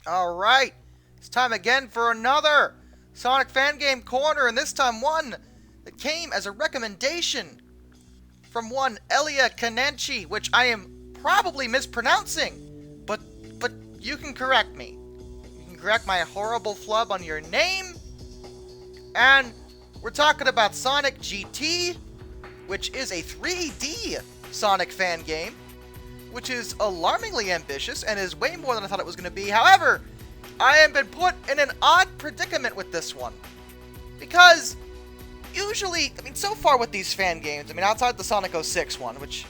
Alright, it's time again for another Sonic Fangame Corner, and this time one that came as a recommendation from one Elia Kanenchi, which I am probably mispronouncing, but you can correct me. You can correct my horrible flub on your name, and we're talking about Sonic GT, which is a 3D Sonic fan game, which is alarmingly ambitious and is way more than I thought it was going to be. However, I have been put in an odd predicament with this one. Because, usually, so far with these fan games, outside the Sonic 06 one, which,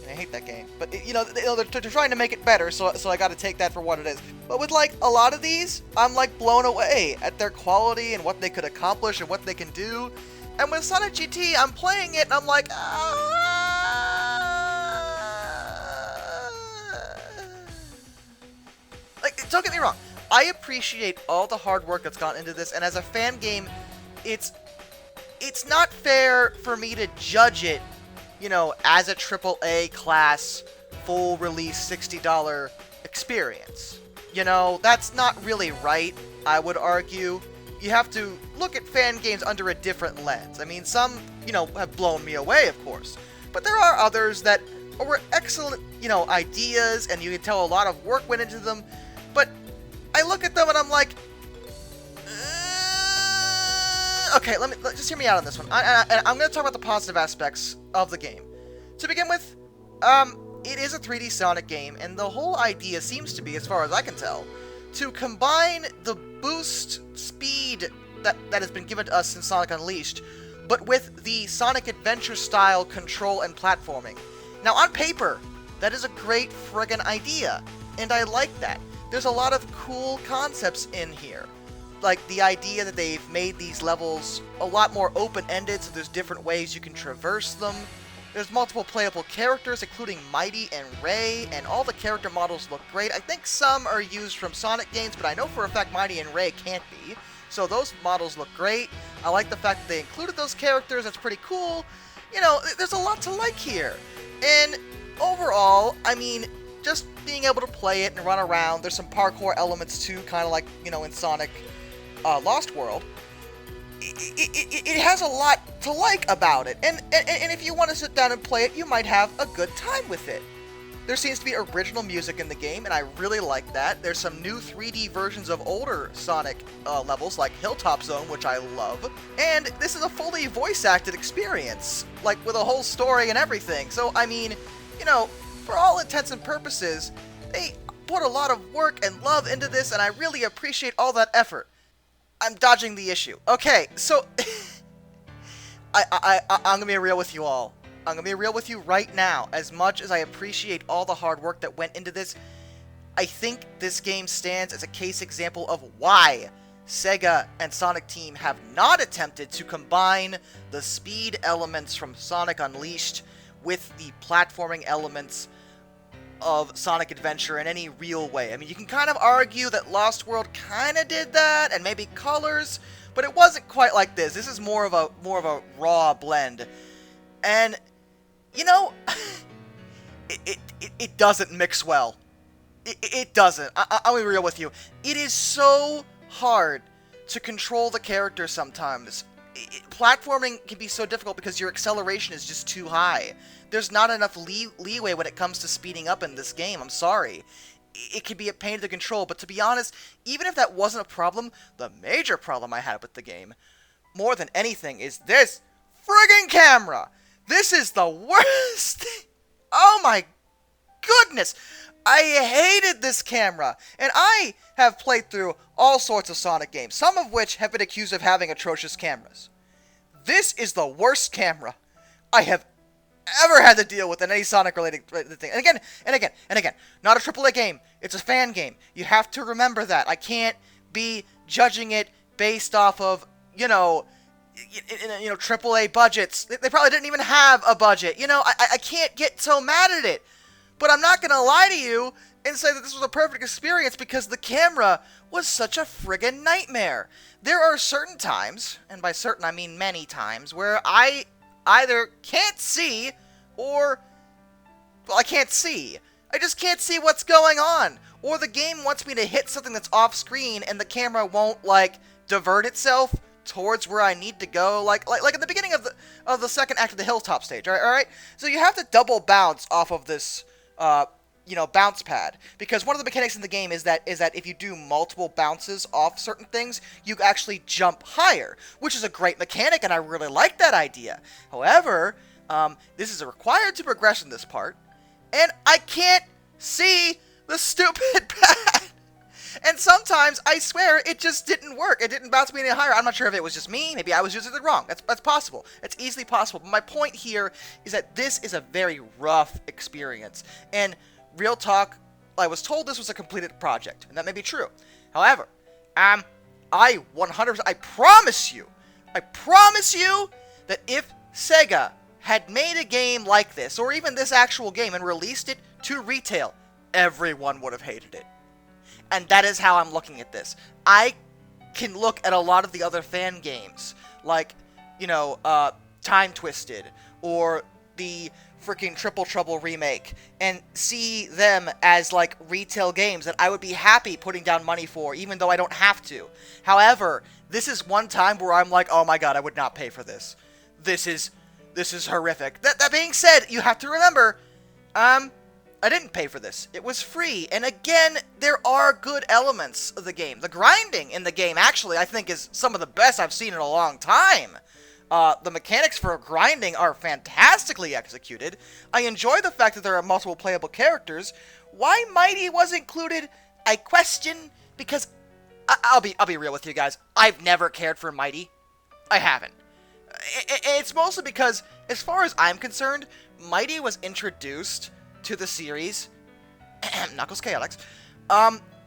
I hate that game, but, they're trying to make it better, so I gotta take that for what it is. But with, a lot of these, I'm, blown away at their quality and what they could accomplish and what they can do. And with Sonic GT, I'm playing it, and I'm like, don't get me wrong, I appreciate all the hard work that's gone into this, and as a fan game, it's not fair for me to judge it, as a AAA class, full release $60 experience. That's not really right, I would argue. You have to look at fan games under a different lens. Some, have blown me away, of course, but there are others that were excellent, ideas, and you can tell a lot of work went into them. But I look at them and I'm like, okay, just hear me out on this one. I'm going to talk about the positive aspects of the game. To begin with, it is a 3D Sonic game, and the whole idea seems to be, as far as I can tell, to combine the boost speed that has been given to us since Sonic Unleashed, but with the Sonic Adventure style control and platforming. Now, on paper, that is a great friggin' idea, and I like that. There's a lot of cool concepts in here. Like the idea that they've made these levels a lot more open-ended, so there's different ways you can traverse them. There's multiple playable characters, including Mighty and Ray, and all the character models look great. I think some are used from Sonic games, but I know for a fact Mighty and Ray can't be. So those models look great. I like the fact that they included those characters, that's pretty cool. There's a lot to like here. And overall, just being able to play it and run around. There's some parkour elements too, kind of like, in Sonic Lost World. It has a lot to like about it. And if you want to sit down and play it, you might have a good time with it. There seems to be original music in the game, and I really like that. There's some new 3D versions of older Sonic levels, like Hilltop Zone, which I love. And this is a fully voice-acted experience, with a whole story and everything. So, for all intents and purposes, they put a lot of work and love into this, and I really appreciate all that effort. I'm dodging the issue. Okay, so I'm gonna be real with you all. I'm gonna be real with you right now. As much as I appreciate all the hard work that went into this, I think this game stands as a case example of why Sega and Sonic Team have not attempted to combine the speed elements from Sonic Unleashed with the platforming elements of Sonic Adventure in any real way. You can kind of argue that Lost World kind of did that, and maybe Colors, but it wasn't quite like this. This is more of a raw blend. And, it doesn't mix well. It doesn't. I'll be real with you. It is so hard to control the character sometimes. Platforming can be so difficult because your acceleration is just too high. There's not enough leeway when it comes to speeding up in this game. I'm sorry. It can be a pain to control, but to be honest, even if that wasn't a problem, the major problem I had with the game, more than anything, is this friggin' camera! This is the worst thing! Oh my goodness! I hated this camera! And I have played through all sorts of Sonic games, some of which have been accused of having atrocious cameras. This is the worst camera I have ever had to deal with in any Sonic-related thing. And again, not a AAA game. It's a fan game. You have to remember that. I can't be judging it based off of, AAA budgets. They probably didn't even have a budget. I can't get so mad at it. But I'm not going to lie to you and say that this was a perfect experience because the camera was such a friggin' nightmare. There are certain times, and by certain I mean many times, where I either can't see or, I can't see. I just can't see what's going on. or the game wants me to hit something that's off screen and the camera won't, like, divert itself towards where I need to go, like at the beginning of the second act of the hilltop stage, alright? So you have to double bounce off of this, bounce pad, because one of the mechanics in the game is that if you do multiple bounces off certain things, you actually jump higher, which is a great mechanic, and I really like that idea. However, this is required to progress in this part, and I can't see the stupid pad. And sometimes, I swear, it just didn't work. It didn't bounce me any higher. I'm not sure if it was just me. Maybe I was using it wrong. That's possible. It's easily possible. But my point here is that this is a very rough experience. And real talk, I was told this was a completed project. And that may be true. However, I promise you that if Sega had made a game like this, or even this actual game, and released it to retail, everyone would have hated it. And that is how I'm looking at this. I can look at a lot of the other fan games, like, Time Twisted, or the freaking Triple Trouble remake, and see them as, like, retail games that I would be happy putting down money for, even though I don't have to. However, this is one time where I'm like, oh my god, I would not pay for this. This is horrific. That being said, you have to remember, I didn't pay for this. It was free. And again, there are good elements of the game. The grinding in the game, actually, I think is some of the best I've seen in a long time. The mechanics for grinding are fantastically executed. I enjoy the fact that there are multiple playable characters. Why Mighty was included, I question, because I'll be real with you guys. I've never cared for Mighty. I haven't. It's mostly because, as far as I'm concerned, Mighty was introduced to the series, Knuckles KLX,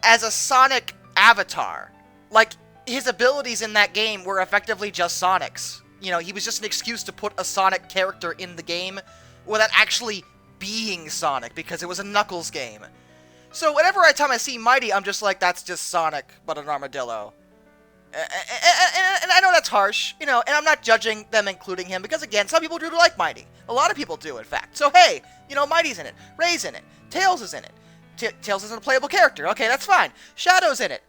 as a Sonic avatar. Like, his abilities in that game were effectively just Sonic's. He was just an excuse to put a Sonic character in the game without actually being Sonic, because it was a Knuckles game. So whenever time I see Mighty, I'm just like, that's just Sonic, but an armadillo. And I know that's harsh, and I'm not judging them including him, because again, some people do like Mighty. A lot of people do, in fact. So hey, Mighty's in it, Ray's in it, Tails is in it. Tails isn't a playable character, okay, that's fine. Shadow's in it.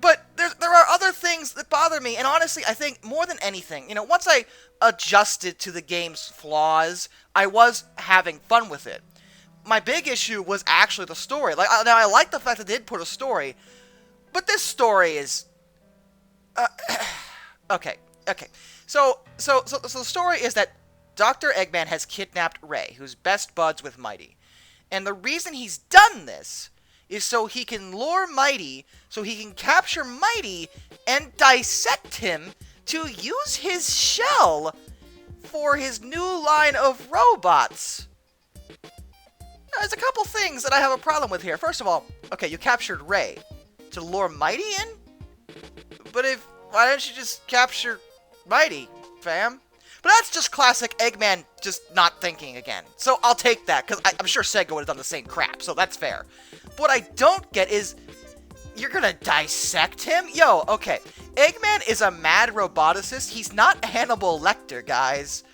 But there are other things that bother me, and honestly, I think more than anything, once I adjusted to the game's flaws, I was having fun with it. My big issue was actually the story. Now I like the fact that they did put a story, but this story is okay. So the story is that Dr. Eggman has kidnapped Ray, who's best buds with Mighty. And the reason he's done this is so he can lure Mighty, so he can capture Mighty and dissect him to use his shell for his new line of robots. Now, there's a couple things that I have a problem with here. First of all, okay, you captured Ray to lure Mighty in? But why didn't you just capture Mighty, fam? But that's just classic Eggman just not thinking again. So I'll take that, because I'm sure Sega would have done the same crap, so that's fair. But what I don't get is, you're gonna dissect him? Yo, okay, Eggman is a mad roboticist. He's not Hannibal Lecter, guys.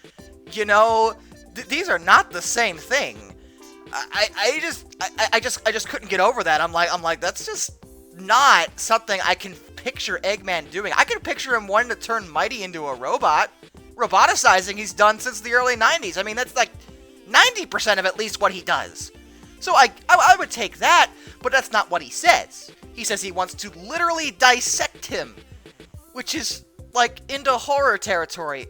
These are not the same thing. I just couldn't get over that. I'm like, that's just not something I can picture Eggman doing. I can picture him wanting to turn Mighty into a robot. Roboticizing he's done since the early 90s. I mean, that's like 90% of at least what he does. So I would take that, but that's not what he says. He says he wants to literally dissect him, which is, like, into horror territory.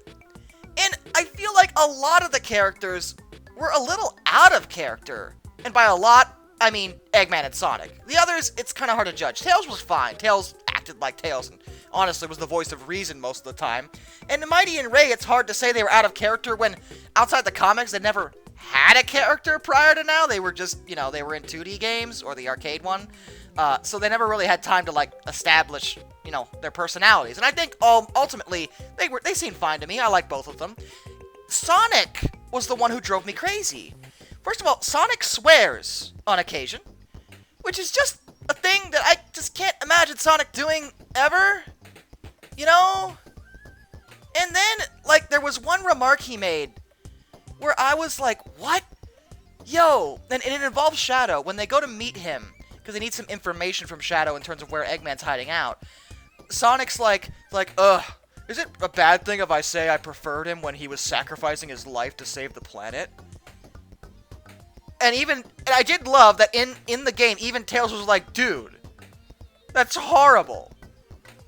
And I feel like a lot of the characters were a little out of character. And by a lot, I mean Eggman and Sonic. The others, it's kind of hard to judge. Tails was fine. Tails acted like Tails and honestly was the voice of reason most of the time. And Mighty and Ray, it's hard to say they were out of character when outside the comics they never had a character prior to now. They were just, they were in 2D games or the arcade one. So they never really had time to, like, establish, their personalities. And I think ultimately they seemed fine to me. I like both of them. Sonic was the one who drove me crazy. First of all, Sonic swears on occasion, which is just a thing that I just can't imagine Sonic doing ever, And then, like, there was one remark he made where I was like, what? Yo, and it involves Shadow. When they go to meet him, because they need some information from Shadow in terms of where Eggman's hiding out. Sonic's like, ugh, is it a bad thing if I say I preferred him when he was sacrificing his life to save the planet? And I did love that in the game, even Tails was like, dude, that's horrible.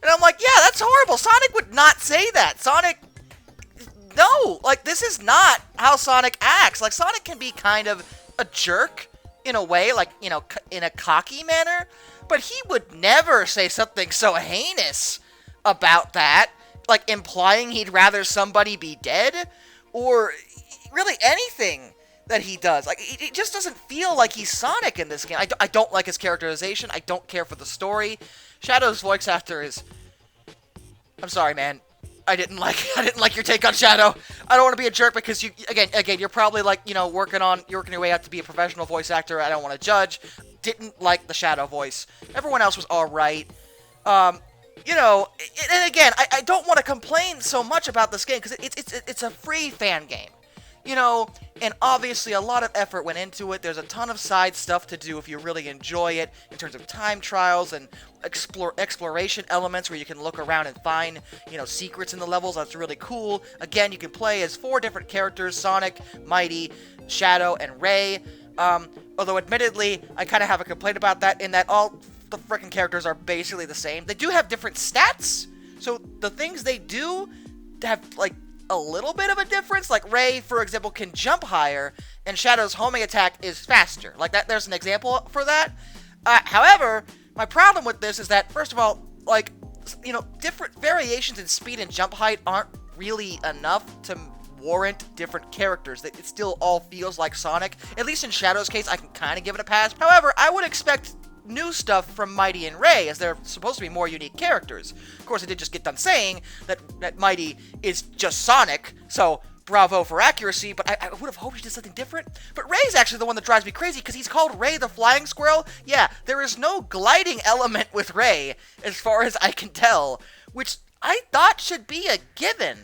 And I'm like, yeah, that's horrible. Sonic would not say that. Sonic, no, like, this is not how Sonic acts. Like, Sonic can be kind of a jerk in a way, like, you know, in a cocky manner, but he would never say something so heinous about that, like implying he'd rather somebody be dead, or really anything that he does. Like, it just doesn't feel like he's Sonic in this game. I don't like his characterization. I don't care for the story. Shadow's voice actor is... I'm sorry, man. I didn't like your take on Shadow. I don't want to be a jerk because you, again, you're probably like, you know, working your way out to be a professional voice actor. I don't want to judge. Didn't like the Shadow voice. Everyone else was alright. You know, and again, I don't want to complain so much about this game because it's a free fan game. You know, and obviously a lot of effort went into it. There's a ton of side stuff to do if you really enjoy it, in terms of time trials and exploration elements where you can look around and find, you know, secrets in the levels. That's really cool. Again, you can play as 4 different characters: Sonic, Mighty, Shadow, and Ray. Although admittedly, I kind of have a complaint about that, in that all the frickin' characters are basically the same. They do have different stats, so the things they do have, like, a little bit of a difference. Like, Ray, for example, can jump higher, and Shadow's homing attack is faster. Like, that, there's an example for that. However, my problem with this is that, first of all, like, you know, different variations in speed and jump height aren't really enough to warrant different characters. It still all feels like Sonic. At least in Shadow's case, I can kind of give it a pass. However, I would expect new stuff from Mighty and Ray, as they're supposed to be more unique characters. Of course, I did just get done saying that Mighty is just Sonic, so bravo for accuracy, but I would have hoped he did something different. But Ray's actually the one that drives me crazy, because he's called Ray the Flying Squirrel. Yeah, there is no gliding element with Ray, as far as I can tell, which I thought should be a given.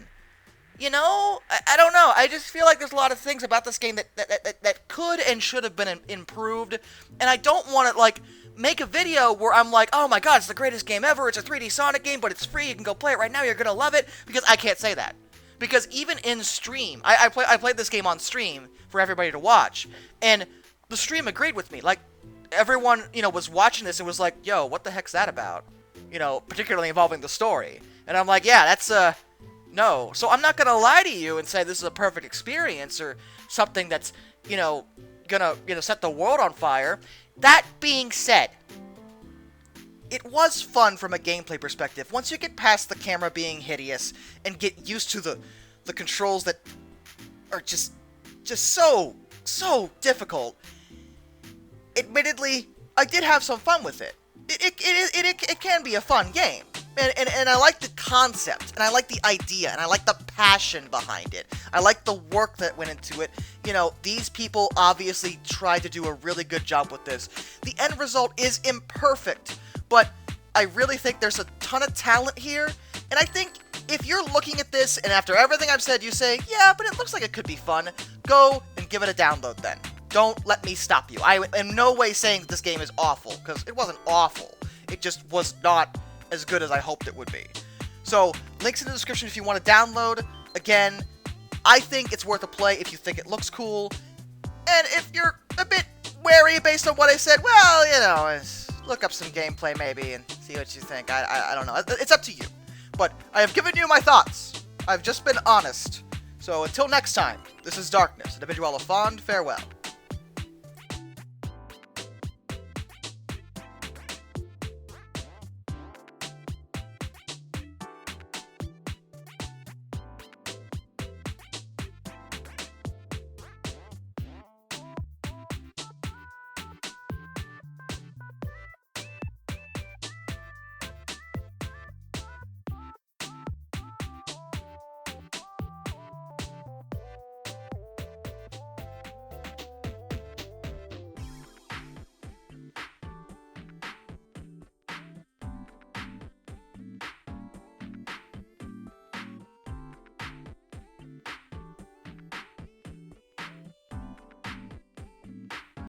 You know, I don't know. I just feel like there's a lot of things about this game that could and should have been improved, and I don't want to, like, make a video where I'm like, oh my god, it's the greatest game ever, it's a 3D Sonic game, but it's free, you can go play it right now, you're gonna love it, because I can't say that. Because even in stream, I played this game on stream for everybody to watch, and the stream agreed with me. Like, everyone, you know, was watching this and was like, yo, what the heck's that about? You know, particularly involving the story. And I'm like, yeah, that's, no. So I'm not gonna lie to you and say this is a perfect experience, or something that's, you know, gonna, you know, set the world on fire. That being said, it was fun from a gameplay perspective. Once you get past the camera being hideous and get used to the controls that are just so difficult, admittedly, I did have some fun with it. It can be a fun game. And I like the concept, and I like the idea, and I like the passion behind it. I like the work that went into it. You know, these people obviously tried to do a really good job with this. The end result is imperfect, but I really think there's a ton of talent here, and I think if you're looking at this, and after everything I've said, you say, yeah, but it looks like it could be fun, go and give it a download then. Don't let me stop you. I am in no way saying this game is awful, because it wasn't awful. It just was not as good as I hoped it would be. So, links in the description if you want to download. Again, I think it's worth a play if you think it looks cool. And if you're a bit wary based on what I said, well, you know, look up some gameplay maybe and see what you think. I don't know. It's up to you. But I have given you my thoughts. I've just been honest. So until next time, this is Darkness, and I bid you all a fond farewell.